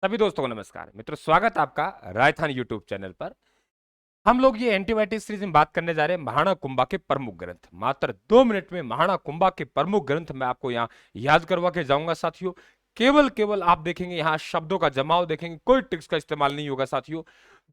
सभी दोस्तों को नमस्कार। मित्रों, स्वागत है आपका राजस्थान यूट्यूब चैनल पर। हम लोग ये एंटीबायोटिक सीरीज में बात करने जा रहे हैं महाणा कुंभा के प्रमुख ग्रंथ। मात्र 2 मिनट में महाणा कुंभा के प्रमुख ग्रंथ मैं आपको यहाँ याद करवा के जाऊंगा साथियों। केवल केवल आप देखेंगे यहाँ शब्दों का जमाव देखेंगे, कोई ट्रिक्स का इस्तेमाल नहीं होगा साथियों।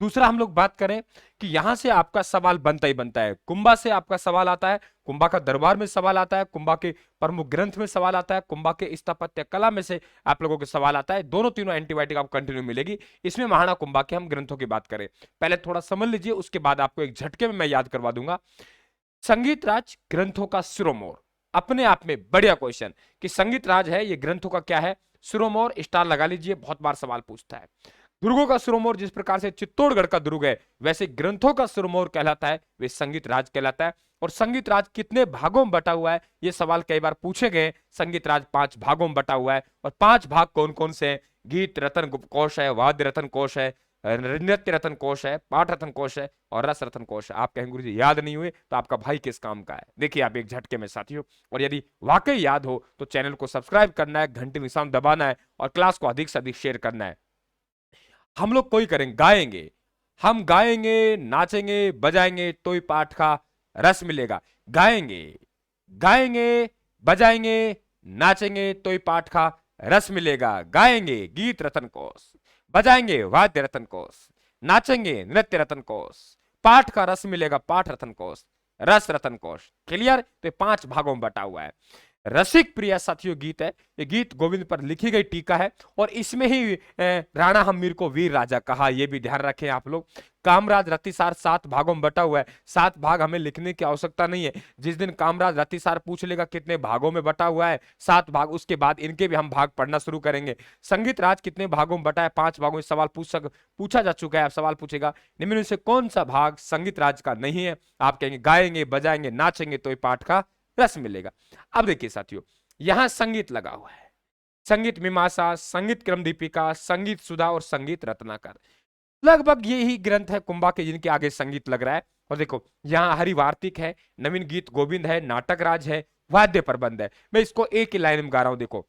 दूसरा हम लोग बात करें कि यहां से आपका सवाल बनता ही बनता है, कुंभा से आपका सवाल आता है, कुंभा का दरबार में सवाल आता है, कुंभा के प्रमुख ग्रंथ में सवाल आता है, कुंभा के स्थापत्य कला में से आप लोगों के सवाल आता है। दोनों तीनों एंटीबायोटिक आपको कंटिन्यू मिलेगी। इसमें महाणा कुंभा के हम ग्रंथों की बात करें, पहले थोड़ा समझ लीजिए, उसके बाद आपको एक झटके में मैं याद करवा दूंगा। संगीत राज ग्रंथों का सिरोमोर, अपने आप में बढ़िया क्वेश्चन कि संगीत राज है ये ग्रंथों का क्या है, सिरोमोर। स्टार लगा लीजिए, बहुत बार सवाल पूछता है। दुर्गों का सिरोमोर जिस प्रकार से चित्तौड़गढ़ का दुर्ग है, वैसे ग्रंथों का सिरोमोर कहलाता है, वे संगीत राज कहलाता है। और संगीत राज कितने भागों में बटा हुआ है, ये सवाल कई बार पूछे गए। संगीत राज 5 भागों में बटा हुआ है। और 5 भाग कौन कौन से हैं? गीत रतन कोश है, वाद्य रतन कोश है, नृत्य रतन कोश है, पाठ रतन कोश है और रस रतन कोश है। आप कहेंगे गुरुजी याद नहीं हुए तो आपका भाई किस काम का है? देखिए आप एक झटके में साथियों। और यदि वाकई याद हो तो चैनल को सब्सक्राइब करना है, घंटे निशान दबाना है और क्लास को अधिक से अधिक शेयर करना है। हम लोग कोई करेंगे, गाएंगे, हम गाएंगे, नाचेंगे, बजाएंगे तो ही पाठ का रस मिलेगा। गाएंगे, गाएंगे, बजाएंगे, नाचेंगे तो ही पाठ का रस मिलेगा। गाएंगे गीत रतन कोश, बजाएंगे वाद्य रतन कोश, नाचेंगे नृत्य रतन कोश, पाठ का रस मिलेगा, पाठ रतन कोश, रस रतन कोश। क्लियर? तो 5 भागों में बटा हुआ है। रसिक प्रिया साथियों गीत है, ये गीत गोविंद पर लिखी गई टीका है। और इसमें ही राणा हम्मीर को वीर राजा कहा, ये भी ध्यान रखें आप लोग। कामराज रतिसार 7 भागों में बटा हुआ है। 7 भाग हमें लिखने की आवश्यकता नहीं है। जिस दिन कामराज रतिसार पूछ लेगा कितने भागों में बटा हुआ है, 7 भाग, उसके बाद इनके भी हम भाग पढ़ना शुरू करेंगे। संगीत राज कितने भागों में बटा है? 5 भागों में। सवाल पूछा जा चुका है। अब सवाल पूछेगा निम्न में से कौन सा भाग संगीत राज का नहीं है? आप कहेंगे गाएंगे, बजाएंगे, नाचेंगे तो पाठ का रस मिलेगा। अब देखिए साथियों, यहां संगीत लगा हुआ है, संगीत मीमांसा, संगीत क्रम दीपिका, संगीत सुधा और संगीत रत्नाकर। लगभग यही ग्रंथ है कुंभा के जिनके आगे संगीत लग रहा है। और देखो यहां हरिवार्तिक है, नवीन गीत गोविंद है, नाटक राज है, वाद्य प्रबंध है। मैं इसको एक ही लाइन में गा रहा हूं, देखो।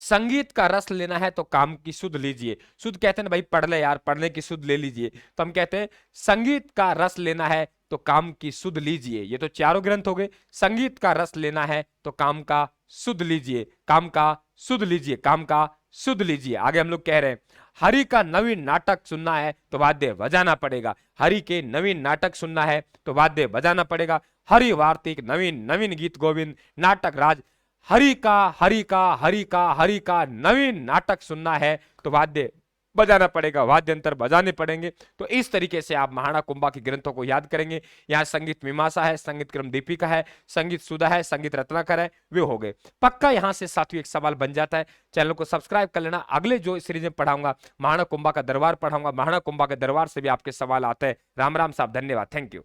संगीत का रस लेना है तो काम की सुध लीजिए। सुध कहते हैं ना भाई, पढ़ ले यार, पढ़ने की सुध ले लीजिए। तो हम कहते हैं संगीत का रस लेना है तो काम की सुध लीजिए। ये तो चारों ग्रंथ हो गए। संगीत का रस लेना है तो काम का सुध लीजिए, काम का सुध लीजिए, काम का सुध लीजिए। आगे हम लोग कह रहे हैं हरि का नवीन नाटक सुनना है तो वाद्य बजाना पड़ेगा। हरि के नवीन नाटक सुनना है तो वाद्य बजाना पड़ेगा। हरि वार्तिक, नवीन नवीन गीत गोविंद, नाटक राज, हरि का हरि का हरि का हरि का नवीन नाटक सुनना है तो वाद्य बजाना पड़ेगा, वाद्य यंत्र बजाने पड़ेंगे। तो इस तरीके से आप महाणा कुंभा के ग्रंथों को याद करेंगे। यहाँ संगीत मीमांसा है, संगीत क्रम दीपिका है, संगीत सुधा है, संगीत रत्नाकर है, वे हो गए। पक्का यहाँ से साथियों एक सवाल बन जाता है। चैनल को सब्सक्राइब कर लेना। अगले जो सीरीज में पढ़ाऊंगा महाणा कुंभा का दरबार पढ़ाऊंगा, महाणा कुंभा के दरबार से भी आपके सवाल आते हैं। राम राम साहब, धन्यवाद, थैंक यू।